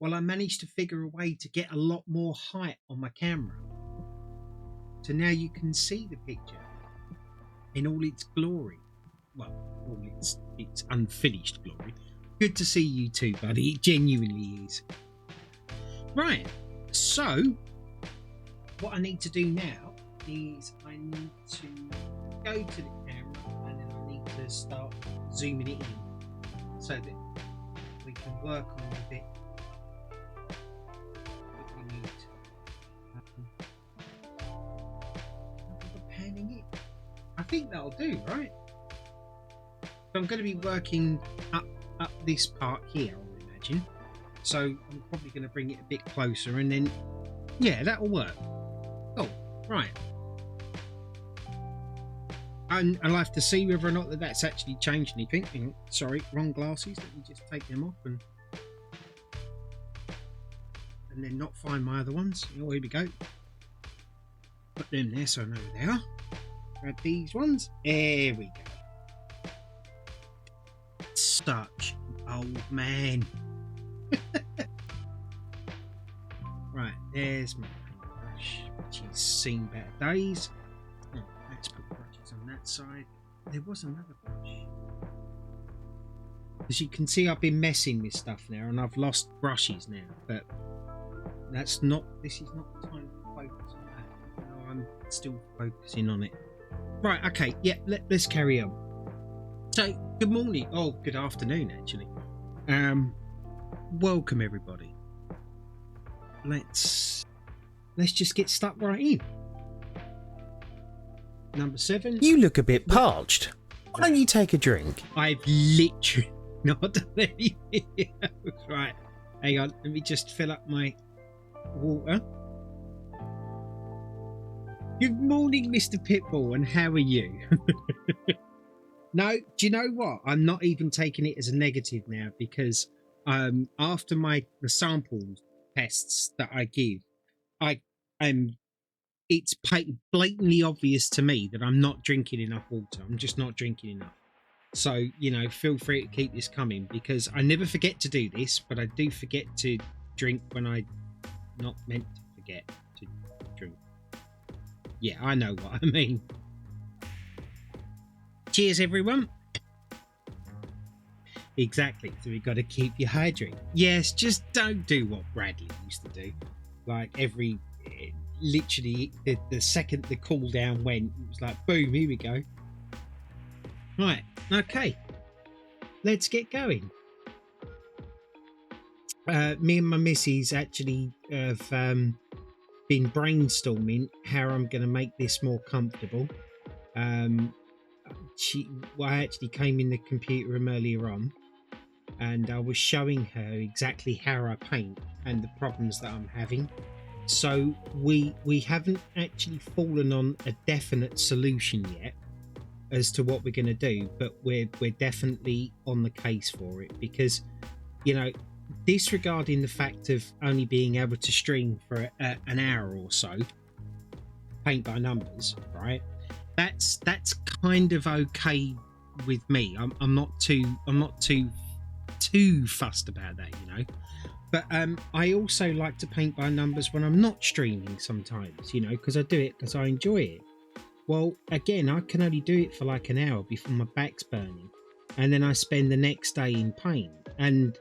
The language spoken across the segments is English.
Well, I managed to figure a way to get a lot more height on my camera. So now you can see the picture in all its glory. Well, all its unfinished glory. Good to see you too, buddy. It genuinely is. Right. So, what I need to do now is I need to go to the camera and then I need to start zooming it in so that we can work on the bit that we need. Panning it. I think that'll do, right? So I'm going to be working up this part here, I would imagine. So I'm probably going to bring it a bit closer and then, yeah, that'll work. Oh, right. And I'll have to see whether or not that's actually changed anything. Sorry, wrong glasses. Let me just take them off and then not find my other ones. Oh, here we go. Put them there so I know where they are. Grab these ones. There we go. Such an old man. Right, there's my brush, which has seen better days. Oh, let's put brushes on that side. There was another brush. As you can see, I've been messing with stuff now, and I've lost brushes now. But that's not. This is not the time to focus on that. No, I'm still focusing on it. Right. Okay. Yeah. Let's carry on. So, good morning. Oh, good afternoon, actually. Welcome everybody. Let's just get stuck right in. Number 7. You look a bit parched. Why don't you take a drink? I've literally not done anything. Right, hang on. Let me just fill up my water. Good morning, Mr. Pitbull, and how are you? No, do you know what? I'm not even taking it as a negative now because after the sample tests that I give, it's blatantly obvious to me that I'm not drinking enough water. I'm just not drinking enough. So, feel free to keep this coming because I never forget to do this, but I do forget to drink when I'm not meant to forget to drink. Yeah, I know what I mean. Cheers, everyone. Exactly. So we've got to keep you hydrated. Yes, just don't do what Bradley used to do. Like literally the second the cool down went, it was like, boom, here we go. Right. Okay. Let's get going. Me and my missus actually have been brainstorming how I'm going to make this more comfortable. I actually came in the computer room earlier on and I was showing her exactly how I paint and the problems that I'm having. So we haven't actually fallen on a definite solution yet as to what we're going to do, but we're definitely on the case for it because, disregarding the fact of only being able to stream for an hour or so, paint by numbers, right? That's kind of okay with me. I'm not too fussed about that, But I also like to paint by numbers when I'm not streaming sometimes, because I do it because I enjoy it. Well, again, I can only do it for like an hour before my back's burning, and then I spend the next day in pain. And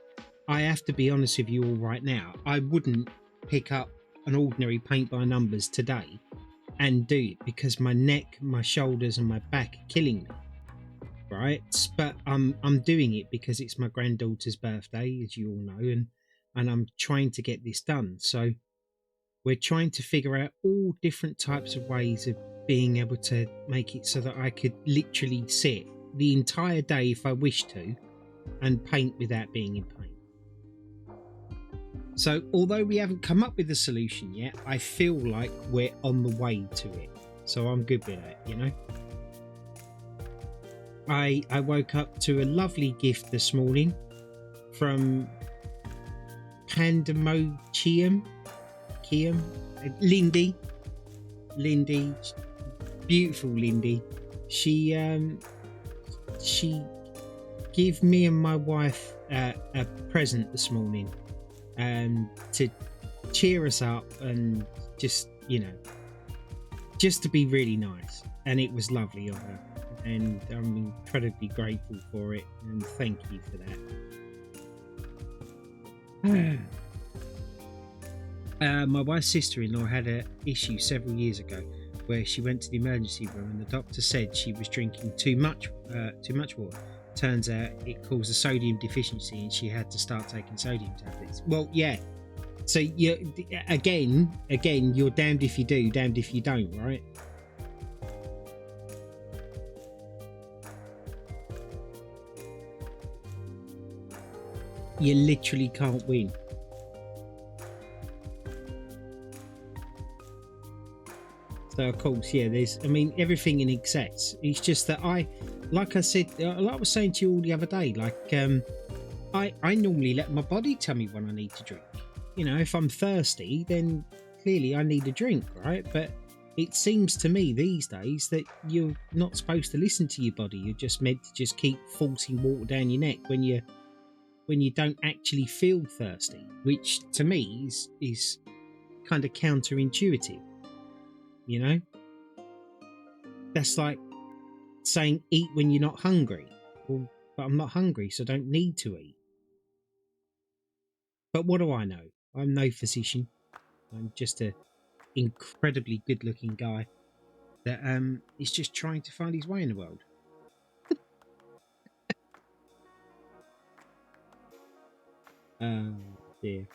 I have to be honest with you all right now, I wouldn't pick up an ordinary paint by numbers today and do it because my neck, my shoulders and my back are killing me, right? But I'm doing it because it's my granddaughter's birthday, as you all know, and I'm trying to get this done. So we're trying to figure out all different types of ways of being able to make it so that I could literally sit the entire day if I wish to and paint without being in pain. So although we haven't come up with a solution yet, I feel like we're on the way to it. So I'm good with that, I woke up to a lovely gift this morning from Pandamochium. Lindy, beautiful Lindy. She gave me and my wife a present this morning. to cheer us up and just, just to be really nice. And it was lovely of her. And I'm incredibly grateful for it. And thank you for that. My wife's sister-in-law had an issue several years ago where she went to the emergency room and the doctor said she was drinking too much water. Turns out it caused a sodium deficiency and she had to start taking sodium tablets. Well, yeah. So again, you're damned if you do, damned if you don't, right? You literally can't win. So of course, yeah, everything in excess. It's just that like I said, like I was saying to you all the other day, like I normally let my body tell me when I need to drink. If I'm thirsty, then clearly I need a drink, right? But it seems to me these days that you're not supposed to listen to your body. You're just meant to just keep forcing water down your neck when you don't actually feel thirsty, which to me is kind of counterintuitive. That's like saying eat when you're not hungry. Well, but I'm not hungry, so I don't need to eat. But what do I know? I'm no physician. I'm just a incredibly good-looking guy that is just trying to find his way in the world. Oh dear.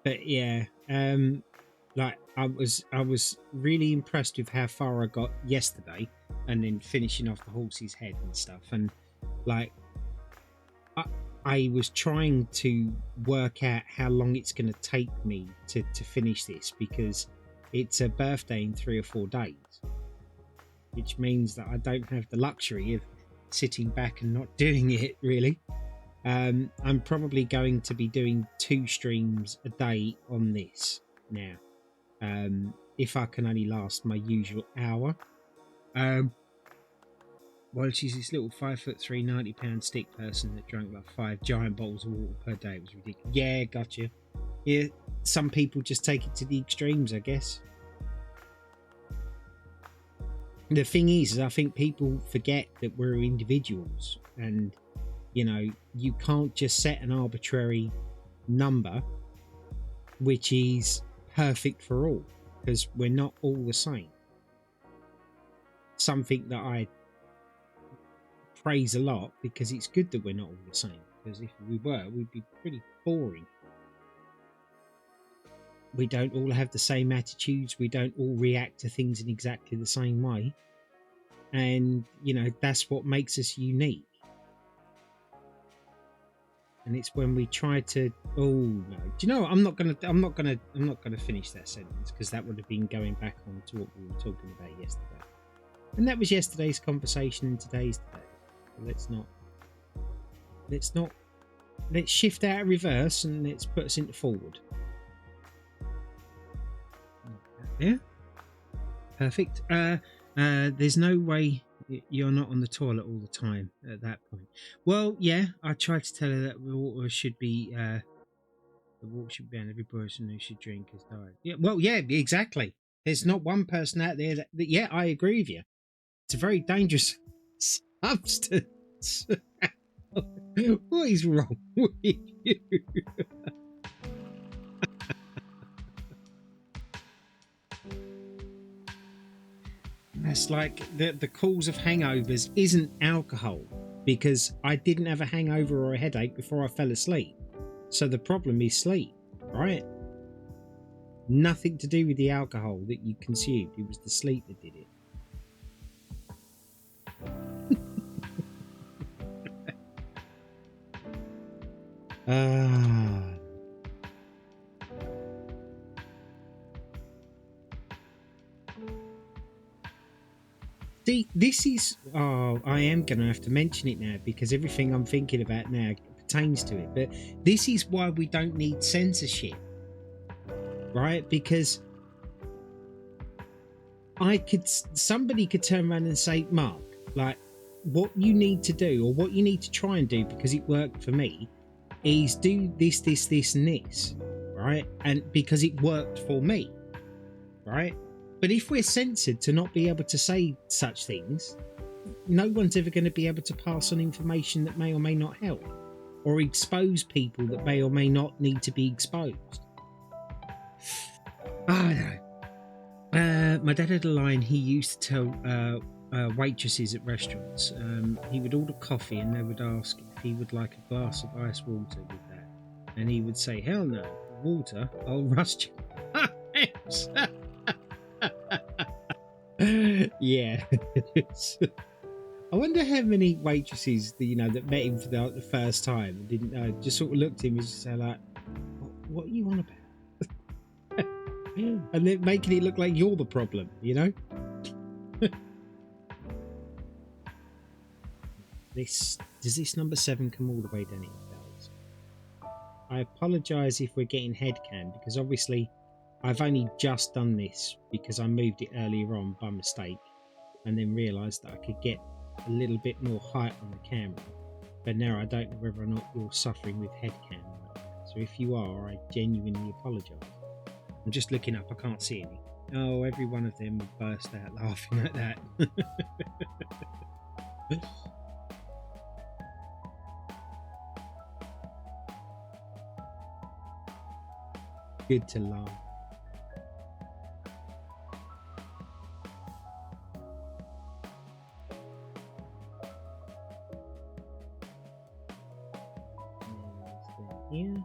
But yeah, like I was really impressed with how far I got yesterday, and then finishing off the horse's head and stuff. And like I was trying to work out how long it's going to take me to finish this, because it's a birthday in 3 or 4 days, which means that I don't have the luxury of sitting back and not doing it really. I'm probably going to be doing 2 streams a day on this now, if I can only last my usual hour. Well, she's this little 5'3", 90-pound stick person that drank like 5 giant bottles of water per day. It was ridiculous. Yeah, gotcha. Yeah, some people just take it to the extremes, I guess. The thing is I think people forget that we're individuals, and you can't just set an arbitrary number which is perfect for all, because we're not all the same. Something that I praise a lot, because it's good that we're not all the same, because if we were, we'd be pretty boring. We don't all have the same attitudes, we don't all react to things in exactly the same way, and that's what makes us unique. And it's when we try to, oh no, do you know what? I'm not gonna finish that sentence, because that would have been going back on to what we were talking about yesterday, and that was yesterday's conversation and today's today. Let's shift out of reverse and let's put us into forward. Yeah, perfect. There's no way you're not on the toilet all the time at that point. Well, yeah, I tried to tell her that the water should be and every person who should drink has died. Yeah, well, yeah, exactly. There's not one person out there that yeah, I agree with you. It's a very dangerous substance. What is wrong with you? That's like the cause of hangovers isn't alcohol, because I didn't have a hangover or a headache before I fell asleep. So the problem is sleep, right? Nothing to do with the alcohol that you consumed. It was the sleep that did it. See, this is... Oh, I am going to have to mention it now, because everything I'm thinking about now pertains to it. But this is why we don't need censorship, right? Because somebody could turn around and say, Mark, like, what you need to do, or what you need to try and do, because it worked for me, is do this, this, this, and this, right? And because it worked for me, right? But if we're censored to not be able to say such things, no one's ever going to be able to pass on information that may or may not help, or expose people that may or may not need to be exposed. I know. My dad had a line he used to tell waitresses at restaurants. He would order coffee and they would ask if he would like a glass of ice water with that. And he would say, hell no, water, I'll rust you. Yeah. I wonder how many waitresses that met him for the first time and didn't know, just sort of looked at him and just said like, what are you on about? And then making it look like you're the problem, Does this number 7 come all the way down? It does. I apologise if we're getting headcan, because obviously I've only just done this because I moved it earlier on by mistake and then realised that I could get a little bit more height on the camera. But now I don't know whether or not you're suffering with headcan. So if you are, I genuinely apologise. I'm just looking up, I can't see any. Oh, every one of them will burst out laughing at that. Good to laugh. Here.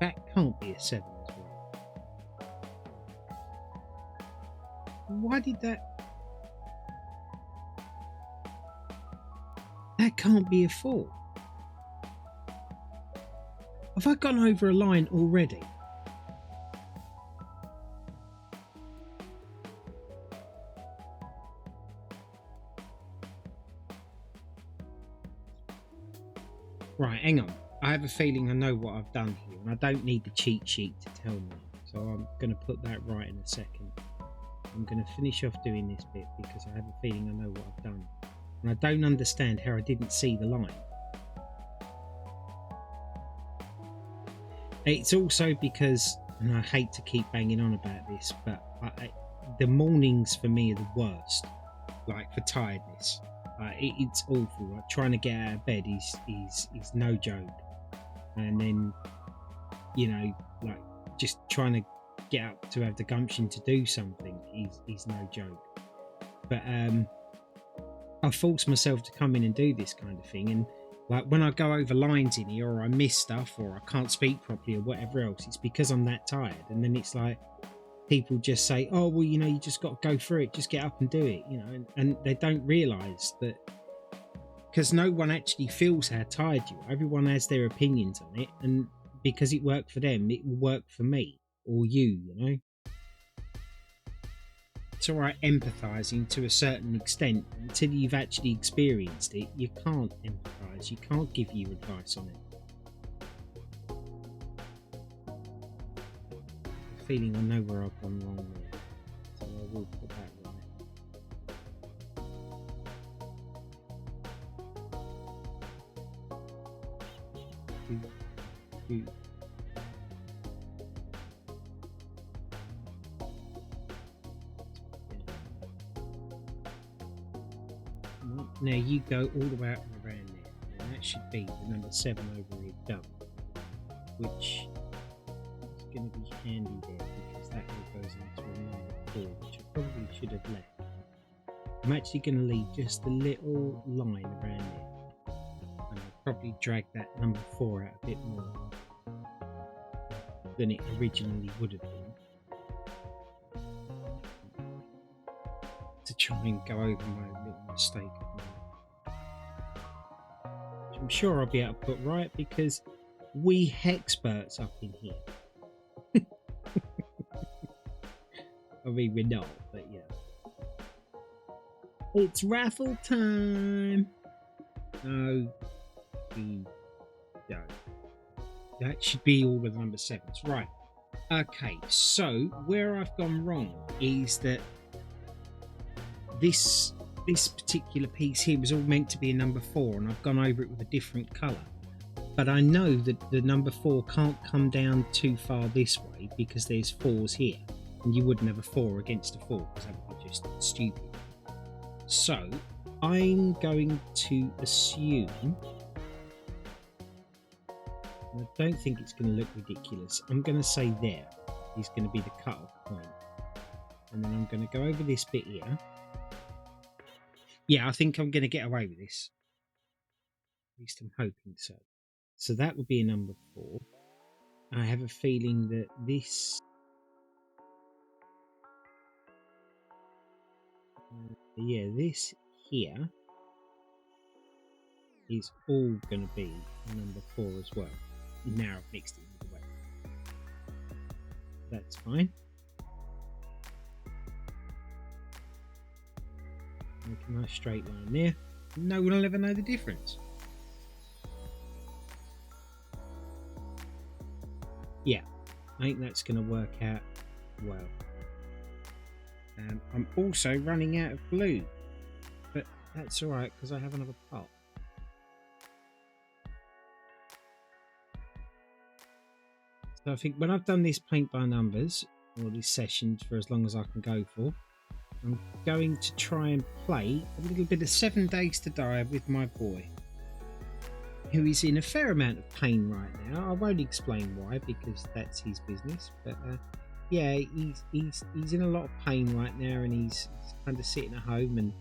That can't be a 7 as well. Why did that? That can't be a 4. Have I gone over a line already? Right, hang on. I have a feeling I know what I've done here, and I don't need the cheat sheet to tell me. So I'm going to put that right in a second. I'm going to finish off doing this bit because I have a feeling I know what I've done. And I don't understand how I didn't see the line. It's also because, and I hate to keep banging on about this, but the mornings for me are the worst, like for tiredness. It's awful. Like trying to get out of bed is no joke, and then like just trying to get up to have the gumption to do something is no joke. But I force myself to come in and do this kind of thing, and like when I go over lines in here, or I miss stuff, or I can't speak properly, or whatever else, it's because I'm that tired. And then it's like people just say, oh well, you just got to go through it, just get up and do it, and they don't realise that, because no one actually feels how tired you are. Everyone has their opinions on it, and because it worked for them, it will work for me or you. It's alright empathising to a certain extent. Until you've actually experienced it, you can't empathise, you can't give you advice on it. Feeling I know where I've gone wrong there, so I will put that right. Now you go all the way up and around there, and that should be the number 7 over here done, which is going to be handy there because that all goes into a number 4, which I probably should have left. I'm actually going to leave just a little line around there, and I'll probably drag that number 4 out a bit more than it originally would have been, to try and go over my little mistake of mine. Which I'm sure I'll be able to put right, because we hexperts up in here. I mean, we're not, but yeah. It's raffle time! No, we don't. That should be all of the number 7s. Right. Okay, so where I've gone wrong is that this particular piece here was all meant to be a number 4, and I've gone over it with a different colour. But I know that the number 4 can't come down too far this way because there's 4s here, and you wouldn't have a 4 against a 4 because that would be just stupid. So I'm going to assume, I don't think it's going to look ridiculous, I'm going to say there is going to be the cut-off point, and then I'm going to go over this bit here. Yeah, I think I'm going to get away with this. At least I'm hoping so. So that would be a number 4. I have a feeling that this... this here is all going to be a number 4 as well. Now I've mixed it either way. That's fine. Make a nice straight line there. No one will ever know the difference. Yeah, I think that's going to work out well. I'm also running out of glue, but that's alright because I have another pot. So I think when I've done this paint by numbers, or this session for as long as I can go for, I'm going to try and play a little bit of 7 Days to Die with my boy, who is in a fair amount of pain right now. I won't explain why because that's his business, but yeah, he's in a lot of pain right now, and he's kind of sitting at home, and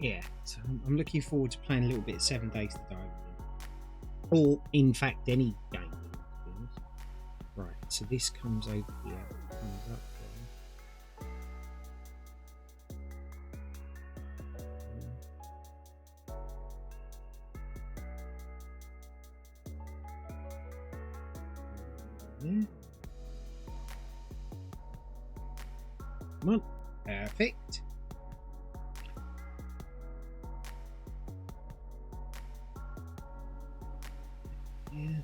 yeah, so I'm looking forward to playing a little bit of 7 Days to Die with him, or in fact any game with him, to be honest. Right, so this comes over here, comes up there. Come on, perfect. Yeah.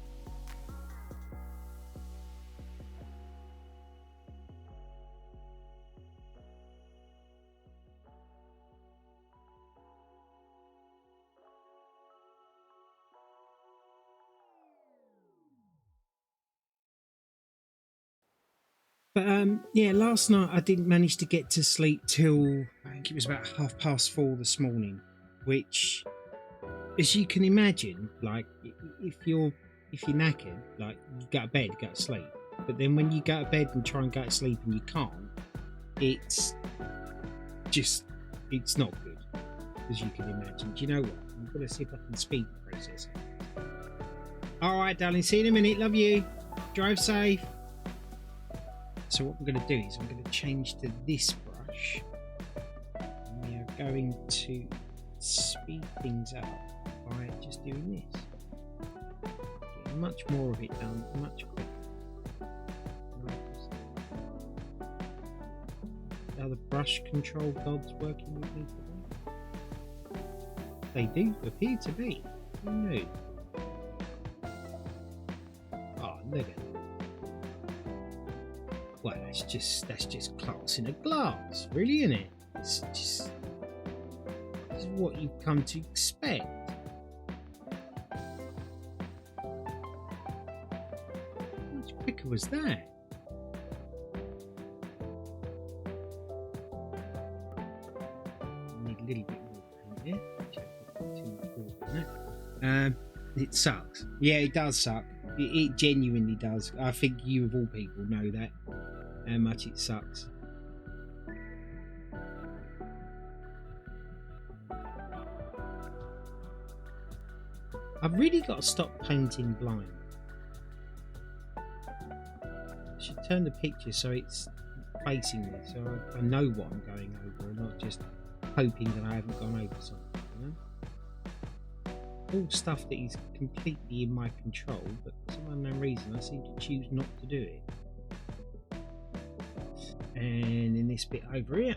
But yeah, last night I didn't manage to get to sleep till I think it was about 4:30 this morning, which, as you can imagine, like if you're knackered, like you go to bed, go to sleep. But then when you go to bed and try and go to sleep and you can't, it's not good, as you can imagine. Do you know what? I'm gonna see if I can speed the process. All right, darling. See you in a minute. Love you. Drive safe. So what I'm going to do is I'm going to change to this brush. And we are going to speed things up by just doing this. Getting much more of it done, much quicker. Are the brush control gods working with me today? They do appear to be. Who knew? Oh, look at that. Well, that's just class in a glass, really, isn't it? It's just this is what you've come to expect. How much quicker was that? I need a little bit more paint there. Actually, I've got too much water on that. It sucks. Yeah, it does suck. It genuinely does. I think you of all people know that. How much it sucks. I've really got to stop painting blind. I should turn the picture so it's facing me, so I know what I'm going over and not just hoping that I haven't gone over something, you know? All stuff that is completely in my control, but for some unknown reason I seem to choose not to do it. And in this bit over here,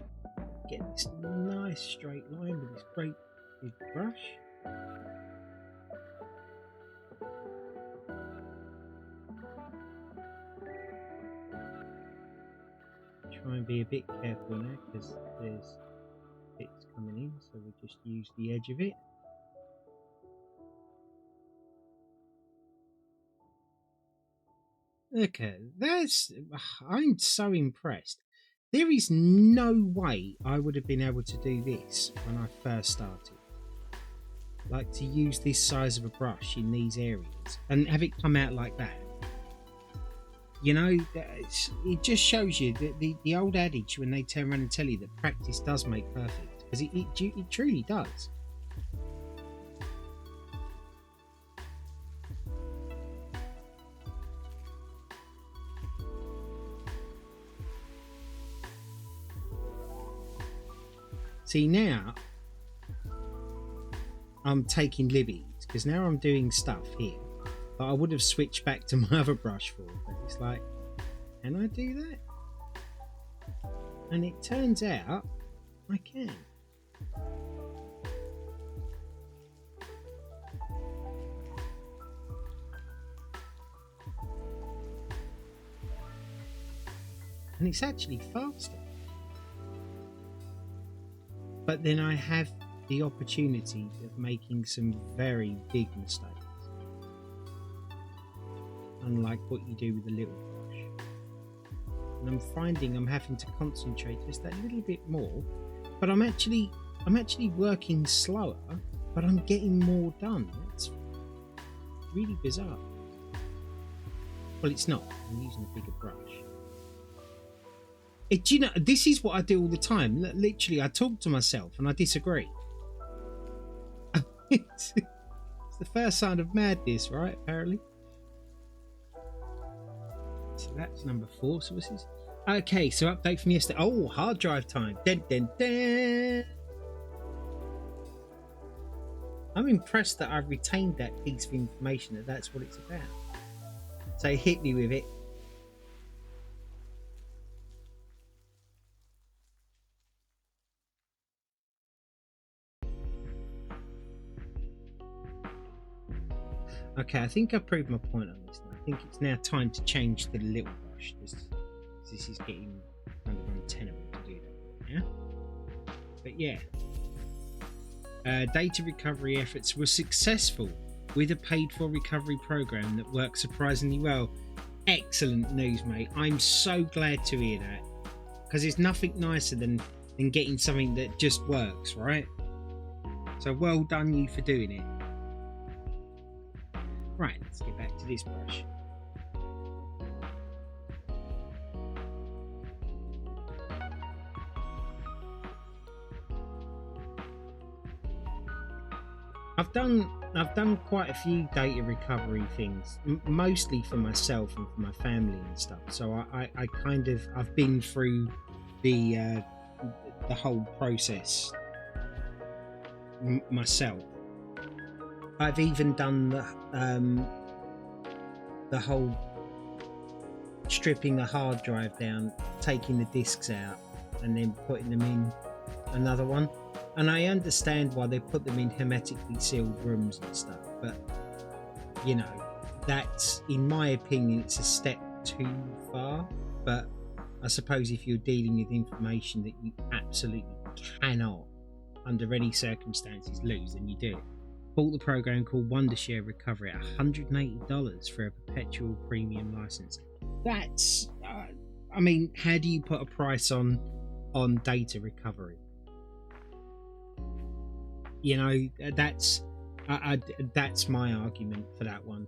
get this nice straight line with this great big brush. Try try and be a bit careful now because there's bits coming in, so we'll just use the edge of it. Okay, I'm so impressed. There is no way I would have been able to do this when I first started. Like, to use this size of a brush in these areas and have it come out like that. You know, it just shows you the old adage when they turn around and tell you that practice does make perfect, because it truly does. See, now I'm taking liberties because now I'm doing stuff here that I would have switched back to my other brush for, but it's like, can I do that? And it turns out I can. And it's actually faster. But then I have the opportunity of making some very big mistakes, unlike what you do with a little brush. And I'm finding I'm having to concentrate just that little bit more, but I'm actually working slower, but I'm getting more done. That's really bizarre. Well, it's not. I'm using a bigger brush. Do you know, this is what I do all the time. Literally, I talk to myself and I disagree. It's the first sign of madness, right? Apparently. So that's number 4 sources. Okay, so update from yesterday. Oh, hard drive time. Dun, dun, dun. I'm impressed that I've retained that piece of information, that's what it's about. So hit me with it. Okay, I think I've proved my point on this now. I think it's now time to change the little brush. This is getting kind of untenable to do that, yeah? But yeah. Data recovery efforts were successful with a paid-for recovery program that works surprisingly well. Excellent news, mate. I'm so glad to hear that. Because there's nothing nicer than getting something that just works, right? So well done you for doing it. Right, let's get back to this brush. I've done quite a few data recovery things, mostly for myself and for my family and stuff. So I've been through the whole process myself. I've even done the whole stripping the hard drive down, taking the discs out, and then putting them in another one. And I understand why they put them in hermetically sealed rooms and stuff, but you know, that's, in my opinion, it's a step too far. But I suppose if you're dealing with information that you absolutely cannot, under any circumstances, lose, then you do it. Bought the program called Wondershare Recovery at $180 for a perpetual premium license. That's, I mean, how do you put a price on data recovery? You know, that's my argument for that one.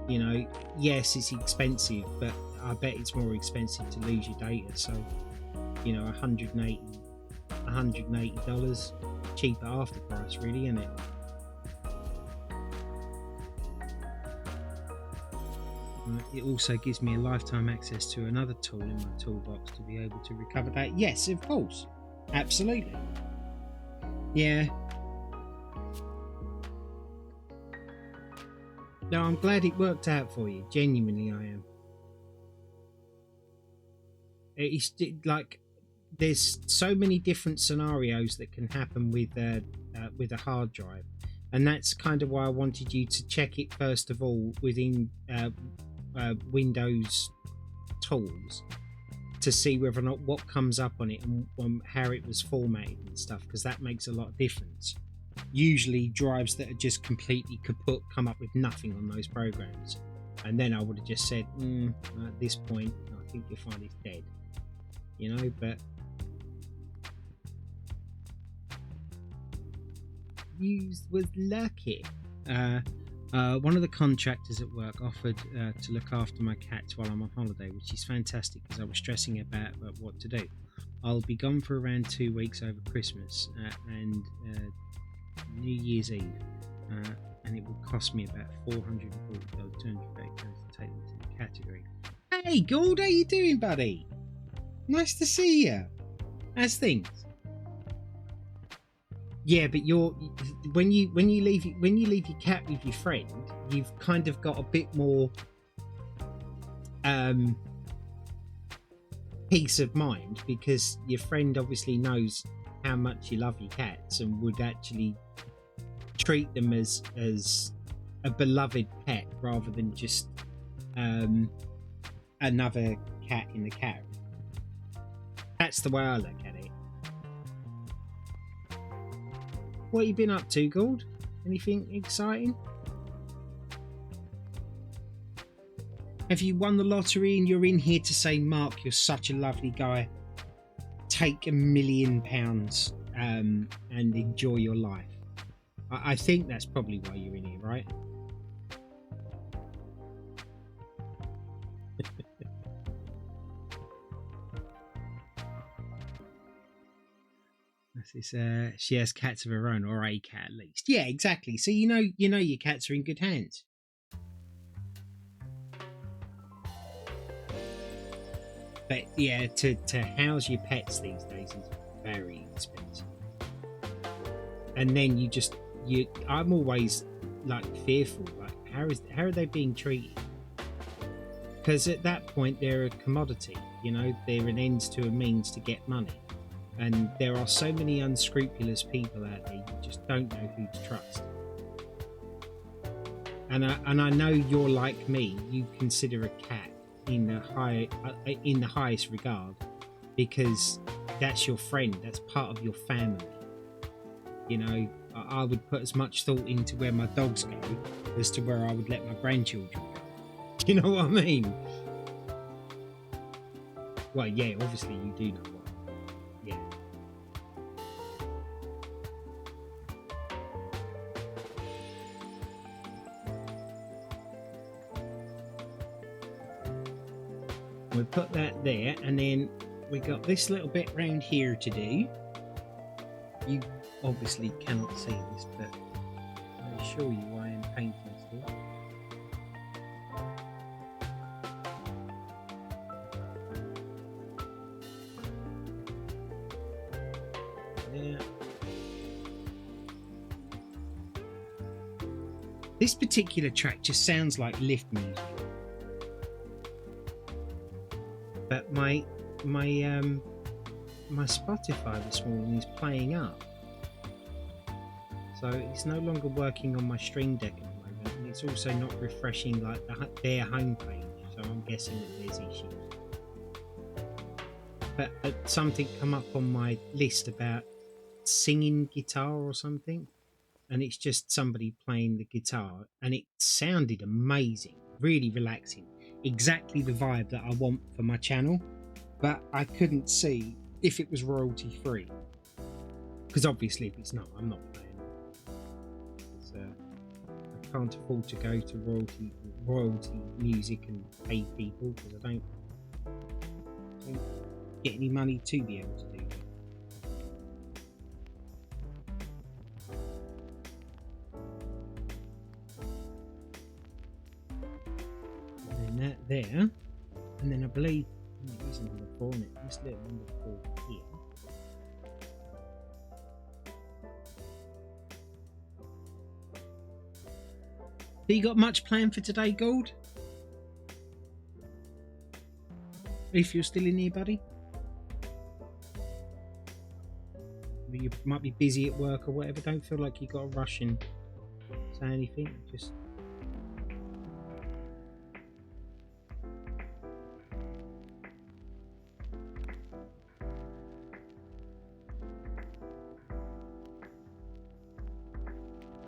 You know, yes, it's expensive, but I bet it's more expensive to lose your data. So, you know, $180, cheap at half the price, really, isn't it? It also gives me a lifetime access to another tool in my toolbox to be able to recover that. Yes, of course. Absolutely. Yeah. No, I'm glad it worked out for you. Genuinely, I am. It's like, there's so many different scenarios that can happen with a hard drive. And that's kind of why I wanted you to check it first of all within Windows tools to see whether or not what comes up on it and how it was formatted and stuff, because that makes a lot of difference. Usually drives that are just completely kaput come up with nothing on those programs, and then I would have just said, at this point I think your file is dead, you know. But you was lucky. One of the contractors at work offered to look after my cats while I'm on holiday, which is fantastic because I was stressing about what to do. I'll be gone for around 2 weeks over Christmas and New Year's Eve, and it will cost me about $440, $230 to take them to the category. Hey, Gould, how you doing, buddy? Nice to see you. How's things? Yeah, but when you leave your cat with your friend, you've kind of got a bit more peace of mind, because your friend obviously knows how much you love your cats and would actually treat them as a beloved pet rather than just another cat in the cat. That's the way I look at it. What have you been up to, Gould? Anything exciting? Have you won the lottery and you're in here to say, Mark, you're such a lovely guy, take £1 million and enjoy your life? I think that's probably why you're in here, right? She has cats of her own, or a cat at least. Yeah, exactly. So you know your cats are in good hands. But yeah, to house your pets these days is very expensive. And then I'm always like fearful, like how are they being treated? Because at that point they're a commodity, you know, they're an ends to a means to get money. And there are so many unscrupulous people out there, you just don't know who to trust. And I know you're like me, you consider a cat in the highest regard, because that's your friend, that's part of your family. You know, I would put as much thought into where my dogs go as to where I would let my grandchildren go. Do you know what I mean? Well, yeah, obviously you do know what. Yeah. We put that there, and then we got this little bit round here to do. You obviously cannot see this, but I'll show you why I'm painting still. There. This particular track just sounds like lift music, but my Spotify this morning is playing up, so it's no longer working on my Stream Deck at the moment, and it's also not refreshing like their homepage, so I'm guessing that there's issues. But something come up on my list about singing guitar or something, and it's just somebody playing the guitar, and it sounded amazing, really relaxing, exactly the vibe that I want for my channel. But I couldn't see if it was royalty free, because obviously if it's not, I'm not playing it. I can't afford to go to royalty music and pay people, because I don't get any money to be able to do that. And then that there, and then I believe it is number 4, and this little number 4 here. So you got much planned for today, Gould? If you're still in here, buddy? You might be busy at work or whatever. Don't feel like you got to rush and say anything. Just